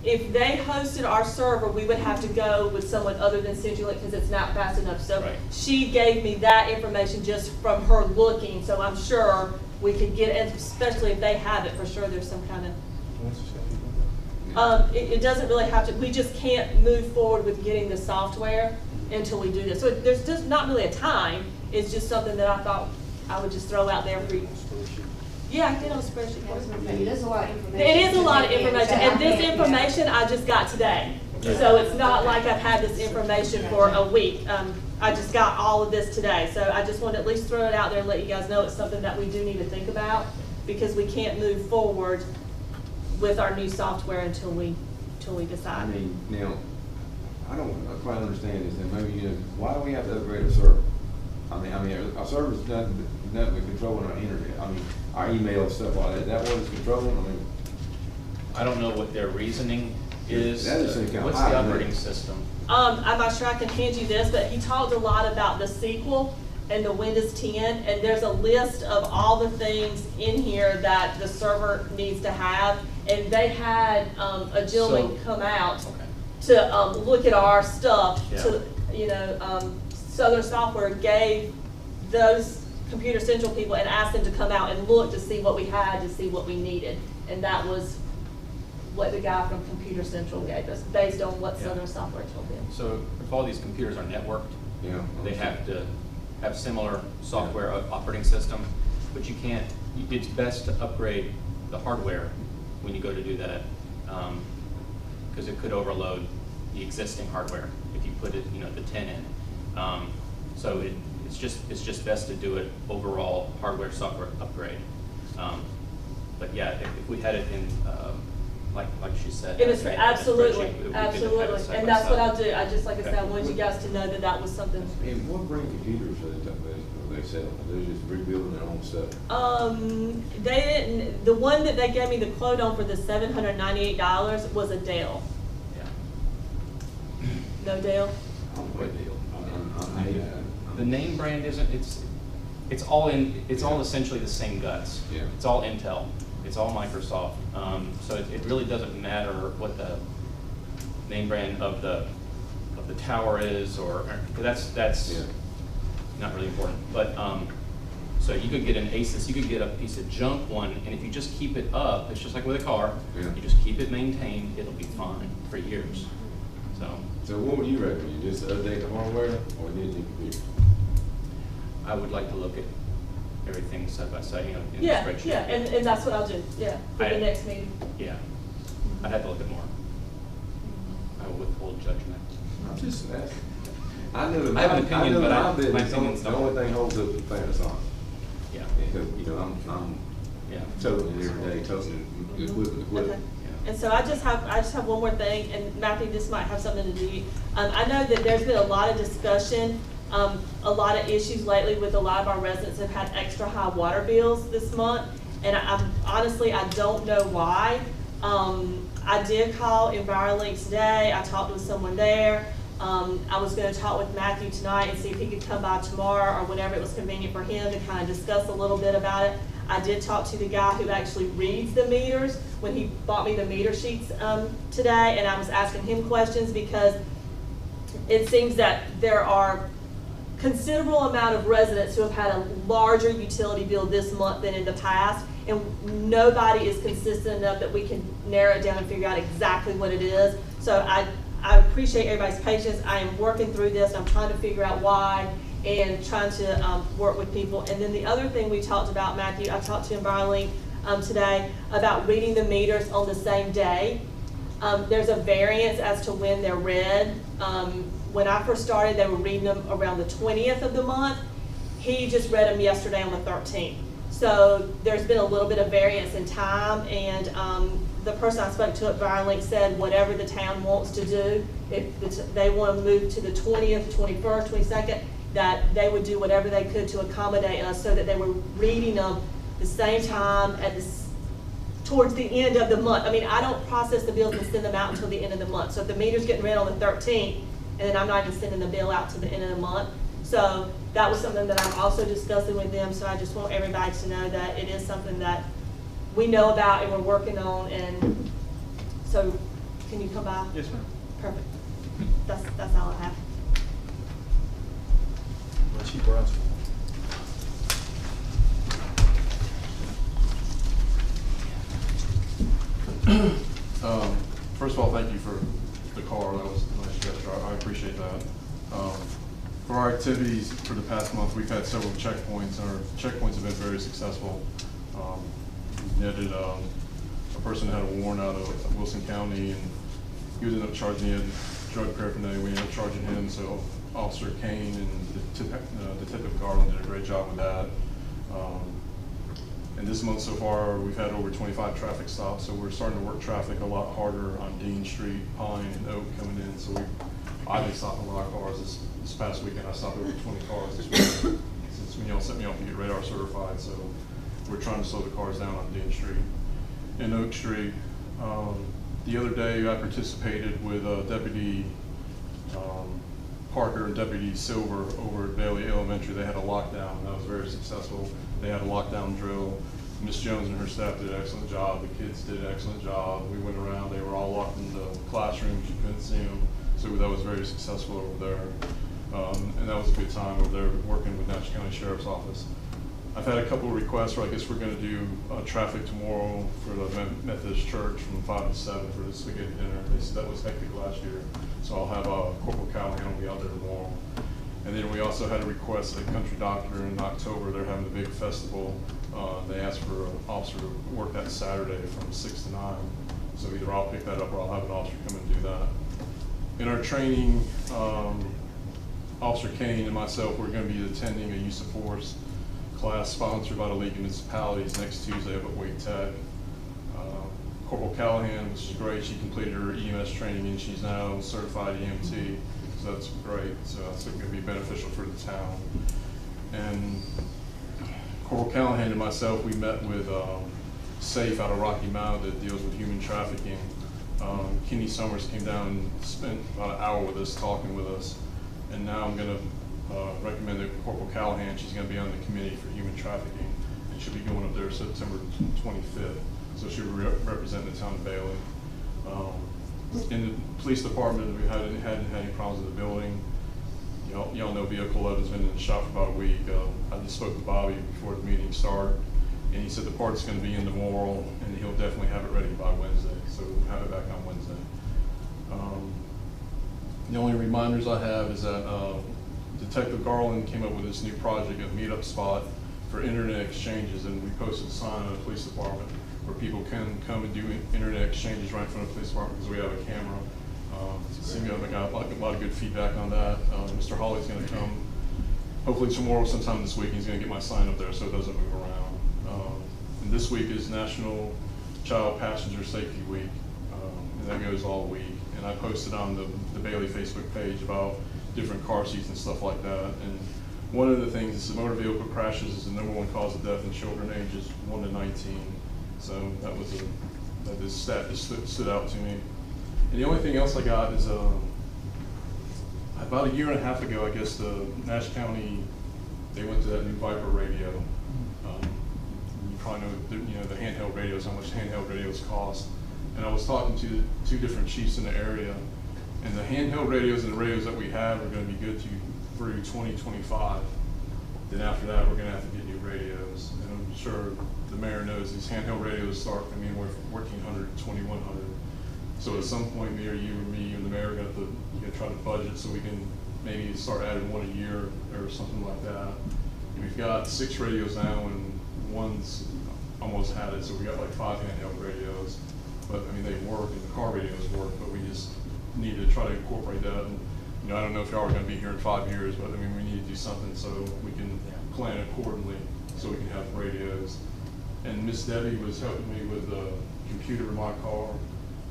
if they hosted our server, we would have to go with someone other than CenturyLink because it's not fast enough. So Right. she gave me that information just from her looking. So I'm sure we could get it, especially if they have it for sure. There's some kind of. It doesn't really have to. We just can't move forward with getting the software until we do this. So there's just not really a time. It's just something that I thought I would just throw out there for you. Yeah, I did on a spreadsheet. There's a lot of information. It is a lot of to take in, information, so and I this can't, information I just got today. So it's not like I've had this information for a week. I just got all of this today. So I just want to at least throw it out there and let you guys know it's something that we do need to think about because we can't move forward with our new software until we decide. I mean, now, I don't quite understand this, and maybe, why do we have to upgrade a server? I mean, our server's nothing but controlling our internet. I mean, our email and stuff like that. Is that what it's controlling? I mean, I don't know what their reasoning is. That just seems kind of What's high the to me. operating system? I'm not sure I can hand you this, but he talked a lot about the sequel and the Windows 10, and there's a list of all the things in here that the server needs to have. And they had a gentleman come out to look at our stuff. Yeah. Southern Software gave those Computer Central people and asked them to come out and look to see what we had, to see what we needed. And that was what the guy from Computer Central gave us, based on what Yeah. Southern Software told them. So if all these computers are networked, they have to have similar software operating system, but you can't, it's best to upgrade the hardware when you go to do that, because it could overload the existing hardware if you put it, the 10 in. So it's just best to do it overall hardware software upgrade. But yeah, if we had it in, like she said. It is, in a absolutely, spreadsheet, we could have it absolutely. side And by that's what side. I'll do. I said, I wanted you guys to know that that was something. and what brand computers are they selling? They're just rebuilding their own stuff. They didn't, the one that they gave me the quote on for the $798 was a Dell. Yeah. No Dell? I hate that. The name brand isn't, it's all essentially the same guts. Yeah. It's all Intel, it's all Microsoft. So it really doesn't matter what the name brand of the tower is, or that's Yeah. not really important. But so you could get an Asus, you could get a piece of junk one, and if you just keep it up, it's just like with a car. Yeah. You just keep it maintained, it'll be fine for years. So what would you recommend? Just update the hardware or get a new computer? I would like to look at everything side by side, in the Yeah, spreadsheet. yeah, and that's what I'll do, yeah, for the next meeting. Yeah, I'd have to look at more. I will withhold judgment. I'm just asking. I know that I have an opinion, but my my business, opinion's the not- only thing holds up is Panasonic. Yeah, Because, I'm yeah. toting every day, toting equipment. Okay. And so I just have one more thing, and Matthew, this might have something to do. I know that there's been a lot of discussion, a lot of issues lately with a lot of our residents have had extra high water bills this month. And honestly, I don't know why. I did call EnviroLink today. I talked with someone there. I was going to talk with Matthew tonight and see if he could come by tomorrow or whenever it was convenient for him to kind of discuss a little bit about it. I did talk to the guy who actually reads the meters when he bought me the meter sheets today, and I was asking him questions because it seems that there are considerable amount of residents who have had a larger utility bill this month than in the past, and nobody is consistent enough that we can narrow it down and figure out exactly what it is. So I appreciate everybody's patience. I am working through this. I'm trying to figure out why and trying to work with people. And then the other thing we talked about, Matthew, I talked to EnviroLink today about reading the meters on the same day. There's a variance as to when they're read. When I first started, they were reading them around the 20th of the month. He just read them yesterday on the 13th. So there's been a little bit of variance in time, and the person I spoke to at EnviroLink said whatever the town wants to do, if they want to move to the 20th, 21st, 22nd, that they would do whatever they could to accommodate us so that they were reading them the same time at towards the end of the month. I mean, I don't process the bills and send them out until the end of the month. So if the meter's getting read on the 13th, and then I'm not even sending the bill out to the end of the month. So that was something that I'm also discussing with them. So I just want everybody to know that it is something that we know about and we're working on. And so, can you come by? Yes, ma'am. Perfect. That's all I have. Well, Chief Ross. First of all, thank you for the car. That was a nice gesture. I appreciate that. For our activities for the past month, we've had several checkpoints, and our checkpoints have been very successful. We netted a person that had a warrant out of Wilson County, and he was ended up charging him drug paraphernalia. We ended up charging him, so Officer Kane and Detective Garland did a great job with that. And this month so far, we've had over 25 traffic stops, so we're starting to work traffic a lot harder on Dean Street, Pine, and Oak coming in. So I've been stopping a lot of cars this past weekend. I stopped over 20 cars this weekend since when y'all sent me off to get radar certified. So we're trying to slow the cars down on Dean Street. In Oak Street, the other day I participated with Deputy Parker and Deputy Silver over at Bailey Elementary. They had a lockdown, and that was very successful. They had a lockdown drill. Miss Jones and her staff did an excellent job. The kids did an excellent job. We went around, they were all locked in the classrooms, you couldn't see them. So that was very successful over there. And that was a good time over there working with Natchez County Sheriff's Office. I've had a couple of requests where I guess we're gonna do traffic tomorrow for the Methodist Church from 5 to 7 for the spaghetti dinner. They said that was hectic last year. So I'll have Corporal Callahan will be out there tomorrow. And then we also had a request at Country Doctor in October. They're having a big festival. They asked for an officer to work that Saturday from 6 to 9. So either I'll pick that up or I'll have an officer come and do that. In our training, Officer Kane and myself, we're going to be attending a use of force class sponsored by the League of Municipalities next Tuesday up at Wake Tech. Corporal Callahan, which is great, she completed her EMS training and she's now certified EMT, so that's great. So that's going to be beneficial for the town. And Corporal Callahan and myself, we met with SAFE out of Rocky Mount that deals with human trafficking. Kenny Summers came down and spent about an hour with us, talking with us. And now I'm going to recommend that Corporal Callahan, she's going to be on the committee for human trafficking, and she'll be going up there September 25th. So she'll represent the town of Bailey. In the police department, we hadn't had any problems with the building. Y'all know Vehicle 11's been in the shop for about a week. I just spoke to Bobby before the meeting started, and he said the part's going to be in tomorrow, and he'll definitely have it ready by Wednesday. So we'll have it back on Wednesday. The only reminders I have is that Detective Garland came up with this new project, a meetup spot for internet exchanges, and we posted a sign in the police department where people can come and do internet exchanges right in front of the police department because we have a camera. I got a lot of good feedback on that. Mr. Hawley's going to come hopefully tomorrow sometime this week. He's going to get my sign up there so it doesn't move around. And this week is National Child Passenger Safety Week, and that goes all week. And I posted on the Bailey Facebook page about different car seats and stuff like that. And one of the things is the motor vehicle crashes is the #1 cause of death in children ages 1 to 19. So that was this stat just stood out to me. And the only thing else I got is about a year and a half ago, I guess the Nash County, they went to that new Viper radio. You probably know, the handheld radios, how much handheld radios cost. And I was talking to 2 different chiefs in the area, and the handheld radios and the radios that we have are going to be good through 2025. Then after that, we're going to have to get new radios. And I'm sure the mayor knows these handheld radios start from anywhere from $1,400 to $2,100. So at some point, me or you or me or the mayor are going to try to budget so we can maybe start adding 1 a year or something like that. And we've got 6 radios now, and one's almost had it, so we got like 5 handheld radios. But I mean, they work, and the car radios work, but we just need to try to incorporate that. And I don't know if y'all are going to be here in 5 years, but I mean, we need to do something so we can plan accordingly, so we can have radios. And Miss Debbie was helping me with the computer in my car.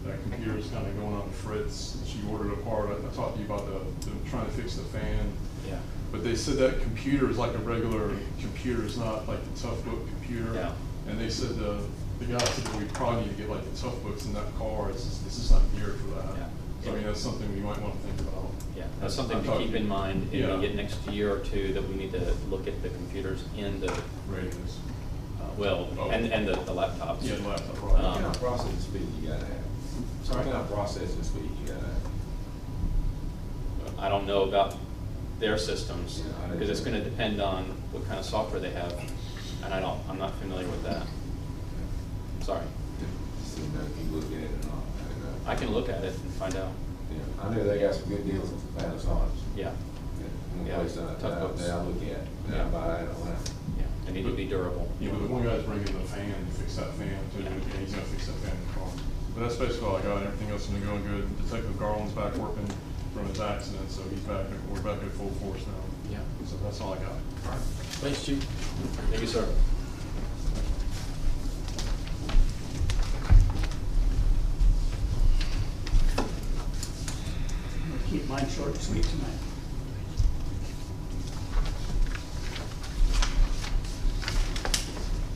That computer is kind of going on the fritz. She ordered a part. I talked to you about the trying to fix the fan. Yeah. But they said that computer is like a regular computer. It's not like the Tough Book computer. Yeah. And they said the guy said that we probably need to get like the Tough Books in that car. It's just not geared for that. Yeah. So I mean, that's something we might want to think about. Yeah, that's something to keep in mind in the next year or two, that we need to look at the computers in the Radios. And the laptops. Yeah, the laptop, right. What kind of processing speed you gotta have? Sorry? What kind of processing speed you gotta have? I don't know about their systems, Yeah, I because it's didn't. going to depend on what kind of software they have, and I'm not familiar with that. Sorry. Just seemed like you look at it and all. I can look at it and find out. I know they got some good deals with Panasonic. Yeah. One Yeah, place Tough that I Books. look at, that I buy it on that. Yeah, they need to be durable. Yeah, but the one guy's bringing the fan to fix that fan too. Yeah. Yeah, he's gonna fix that fan in the car. But that's basically all I got. Everything else has been going good. Detective Garland's back working from his accident, so he's back. We're back at full force now. Yeah. So that's all I got. All right. Thanks, Chief. Thank you, sir. I'm gonna keep mine short and sweet tonight.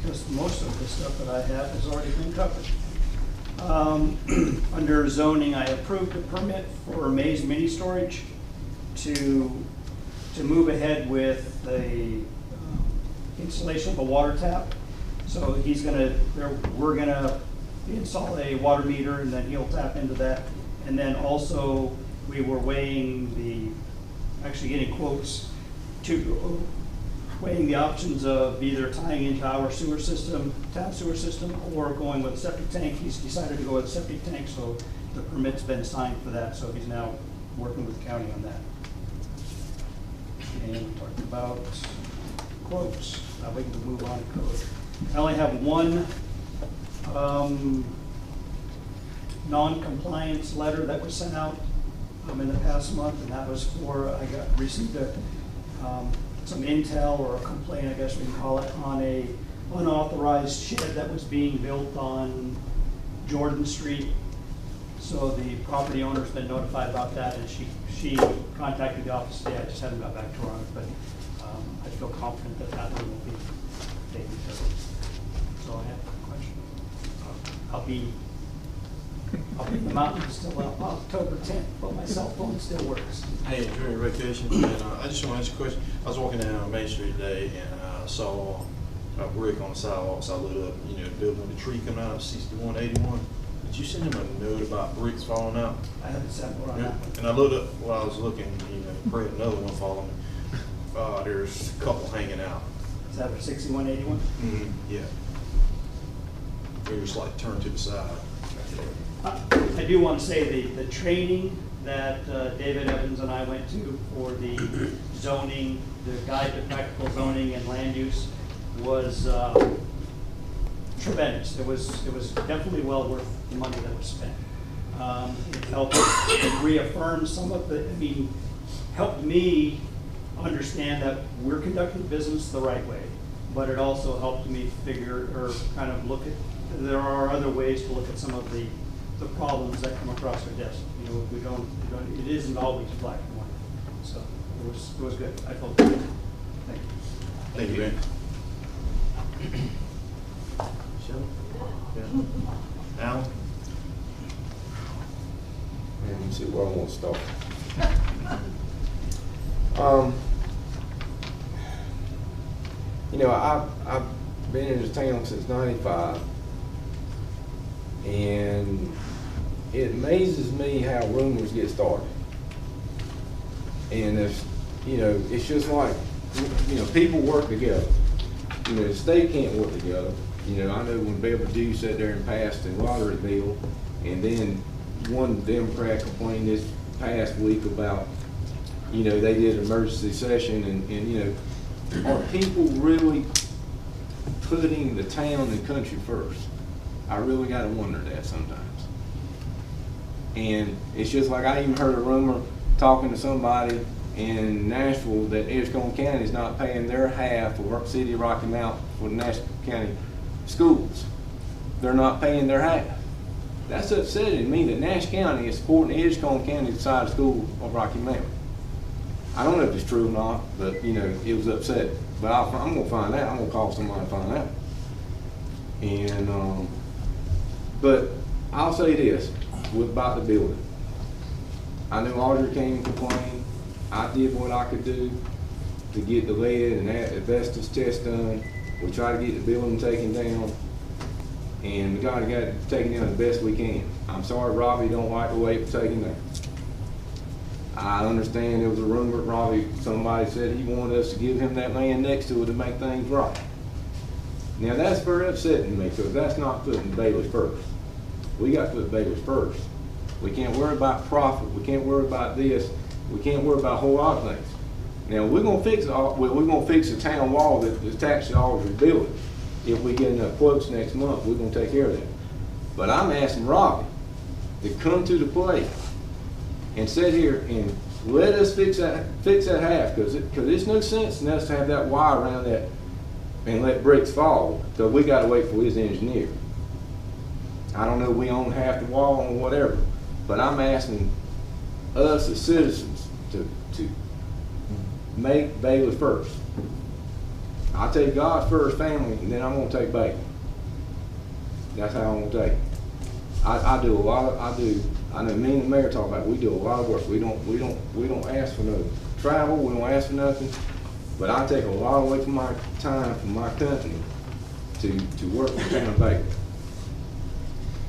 Because most of the stuff that I have has already been covered. Under zoning, I approved a permit for Maze Mini Storage to move ahead with the installation of a water tap. So we're gonna install a water meter, and then he'll tap into that. And then also, we were actually getting quotes weighing the options of either tying into our sewer system, tap sewer system, or going with a septic tank. He's decided to go with a septic tank, so the permit's been signed for that, so he's now working with the county on that. And we talked about quotes. Now we can move on to code. I only have one non-compliance letter that was sent out in the past month, and that was received some intel or a complaint, I guess we can call it, on a unauthorized shed that was being built on Jordan Street. So the property owner's been notified about that, and she contacted the office today. I just haven't got back to her on it, but I feel confident that that one will be taken care of. So I have a question. I'll be in the mountains till October 10th, but my cell phone still works. Hey, during your vacation, and I just want to ask you a question. I was walking down Main Street today, and I saw a brick on the sidewalk, so I looked up, the building with the tree coming out of 6181. Did you send him a note about bricks falling out? I haven't sent one on that one. And I looked up while I was looking, pray another one falling. There's a couple hanging out. Is that for 6181? Yeah. They just like turned to the side. I do want to say the training that David Evans and I went to for the zoning, the guide to practical zoning and land use was tremendous. It was definitely well worth the money that was spent. It helped reaffirm some of helped me understand that we're conducting business the right way, but it also helped me figure or kind of look at, there are other ways to look at some of the problems that come across our desk. It isn't always black and white. So it was good. I felt good. Thank you, Ben. Shelley? Yeah. Alan? Let me see where I want to start. You know, I've been in this town since '95, and it amazes me how rumors get started. And it's, you know, it's just like, you know, people work together. You know, the state can't work together. You know, I know when Beverly Dew sat there and passed the lottery bill, and then one Democrat complained this past week about, you know, they did an emergency session, and you know, are people really putting the town and country first? I really gotta wonder that sometimes. And it's just like, I even heard a rumor talking to somebody in Nashville that Edgecombe County is not paying their half of City of Rocky Mount for the Nashville County schools. They're not paying their half. That's upsetting to me that Nash County is supporting Edgecombe County side of school of Rocky Mount. I don't know if it's true or not, but you know, it was upsetting. But I'm gonna find out. I'm gonna call somebody and find out. And but I'll say this about the building. I knew Audrey came and complained. I did what I could do to get the lead and asbestos test done. We tried to get the building taken down, and we got it taken down the best we can. I'm sorry Robbie don't like the way it was taken down. I understand there was a rumor, Robbie, somebody said he wanted us to give him that land next to it to make things right. Now that's very upsetting to me, because that's not putting Bailey first. We got to put Bailey first. We can't worry about profit. We can't worry about this. We can't worry about a whole lot of things. Now we're gonna fix the town wall that's attached to all of the building. If we get enough quotes next month, we're gonna take care of that. But I'm asking Robbie to come to the plate and sit here and let us fix that half, because there's no sense in us to have that wire around that and let bricks fall, because we got to wait for his engineer. I don't know if we own half the wall or whatever, but I'm asking us as citizens to make Bailey first. I'll take God first, family, and then I'm gonna take Bailey. That's how I'm gonna take it. I know me and the mayor talk about it. We do a lot of work. We don't ask for no travel. We don't ask for nothing. But I take a lot away from my time from my company to work for the town of Bailey.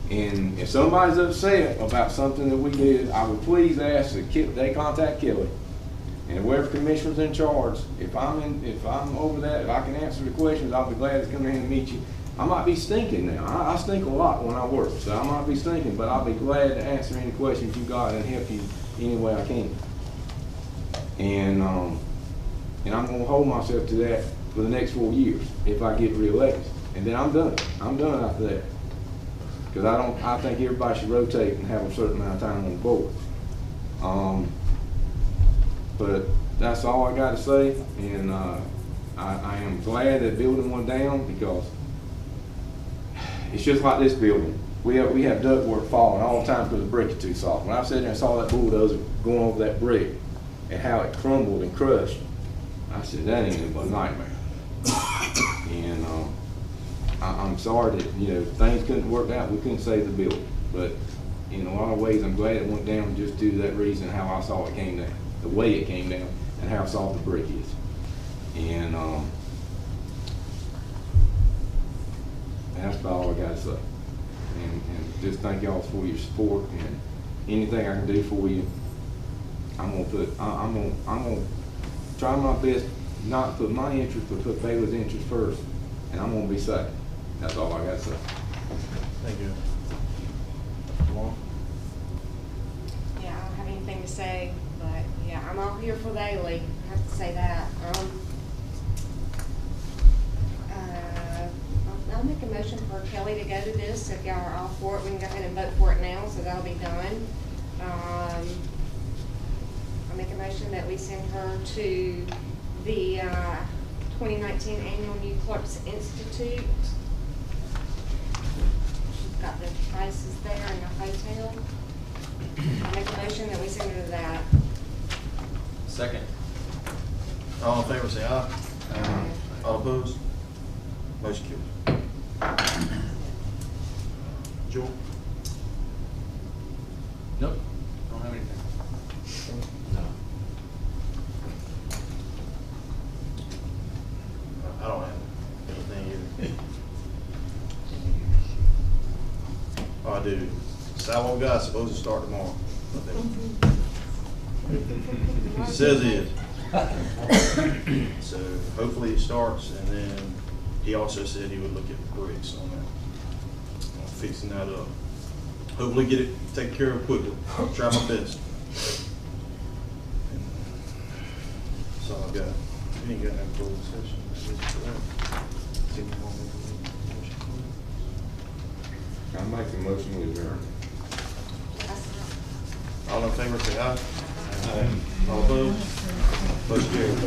And if somebody's upset about something that we did, I would please ask that they contact Kelly. And whoever commissioner's in charge, if I'm over that, if I can answer the questions, I'll be glad to come in and meet you. I might be stinking now. I stink a lot when I work, so I might be stinking, but I'll be glad to answer any questions you got and help you any way I can. And I'm gonna hold myself to that for the next 4 years if I get reelected. And then I'm done. I'm done after that. Because I think everybody should rotate and have a certain amount of time on the board. But that's all I got to say, and I am glad that building went down, because it's just like this building. We have ductwork falling all the time because the brick is too soft. When I sat there and saw that bulldozer going over that brick and how it crumbled and crushed, I said, that ain't nothing but a nightmare. And I'm sorry that, you know, things couldn't work out. We couldn't save the building, but in a lot of ways, I'm glad it went down just due to that reason, how I saw it came down, the way it came down, and how soft the brick is. And that's about all I got to say. And just thank y'all for your support, and anything I can do for you, I'm gonna try my best not to put my interest, but put Bailey's interest first, and I'm gonna be safe. That's all I got to say. Thank you. Yeah, I don't have anything to say, but yeah, I'm all here for Bailey. I have to say that. I'll make a motion for Kelly to go to this. If y'all are all for it, we can go ahead and vote for it now, so that'll be done. I'll make a motion that we send her to the 2019 Annual New Clerks Institute. She's got the prices there in the hotel. I'll make a motion that we send her to that. Second. All in favor, say aye. All opposed? Motion carries. Joel? Nope, don't have anything. I don't have anything either. Oh, I do. Sidewalk guy's supposed to start tomorrow. Says he is. So hopefully it starts, and then he also said he would look at bricks on that, on fixing that up. Hopefully get it taken care of quickly. Try my best. That's all I got. We ain't got no closed session. I make a motion to adjourn. All in favor, say aye. All opposed? Motion carries.